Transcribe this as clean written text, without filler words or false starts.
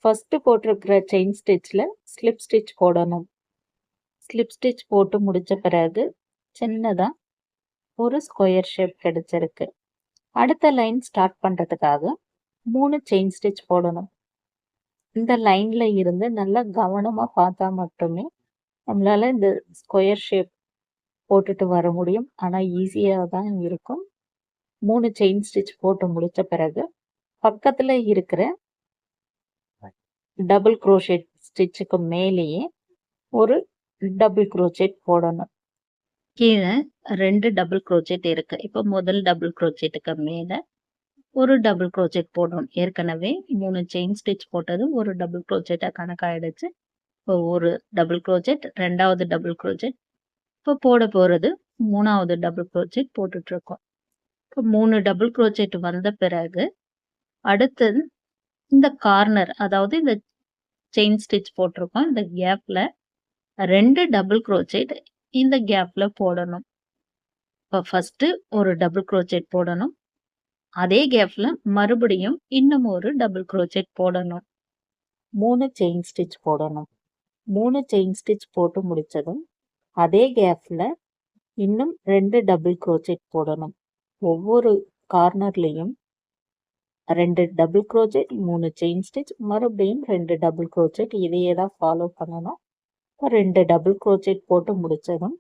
First போட்டிருக்கிற chain ஸ்டிச்சில் slip stitch போடணும். Slip stitch போட்டு முடித்த பிறகு சின்னதாக ஒரு ஸ்கொயர் ஷேப் கிடைச்சிருக்கு. அடுத்த லைன் ஸ்டார்ட் பண்ணுறதுக்காக 3 செயின் ஸ்டிச் போடணும். இந்த லைனில் இருந்து நல்லா கவனமாக பார்த்தா மட்டுமே நம்மளால் இந்த ஸ்கொயர் ஷேப் போட்டுட்டு வர முடியும். ஆனால் ஈஸியாக தான் இருக்கும். 3 செயின் ஸ்டிச் போட்டு முடித்த பிறகு பக்கத்தில் இருக்கிற டபுள் க்ரோஷெட் ஸ்டிச்சுக்கு மேலேயே ஒரு டபுள் க்ரோச்செட் போடணும். கீழே 2 டபுள் க்ரோச்செட் இருக்கு. இப்போ முதல் டபுள் க்ரோச்செட்டுக்கு மேலே ஒரு டபுள் க்ரோச்செட் போடணும். ஏற்கனவே 3 செயின் ஸ்டிச் போட்டது ஒரு டபுள் க்ரோச்செட்டாக கணக்காயிடுச்சு. இப்போ ஒரு டபுள் க்ரோச்செட், 2வது டபுள் க்ரோச்செட், இப்போ போட போகிறது 3வது டபுள் க்ரோச்செட் போட்டுட்ருக்கோம். இப்போ 3 டபுள் க்ரோச்செட் வந்த பிறகு அடுத்தது இந்த கார்னர், அதாவது இந்த செயின் ஸ்டிச் போட்டிருக்கோம், இந்த கேப்பில் 2 டபுள் க்ரோச்செட் இந்த கேப்பில் போடணும். இப்போ ஃபஸ்ட்டு ஒரு டபுள் க்ரோச்செட் போடணும். அதே கேப்பில் மறுபடியும் இன்னும் ஒரு டபுள் க்ரோச்செட் போடணும். 3 செயின் ஸ்டிச் போடணும். 3 செயின் ஸ்டிச் போட்டு முடித்ததும் அதே கேப்பில் இன்னும் 2 டபுள் க்ரோச்செட் போடணும். ஒவ்வொரு கார்னர்லேயும் 2 டபுள் க்ரோச்செட், 3 செயின் ஸ்டிச், மறுபடியும் 2 டபுள் க்ரோச்செட். இதையே தான் ஃபாலோ பண்ணணும். 2 டபுள் க்ரோச்செட் போட்டு முடித்ததும்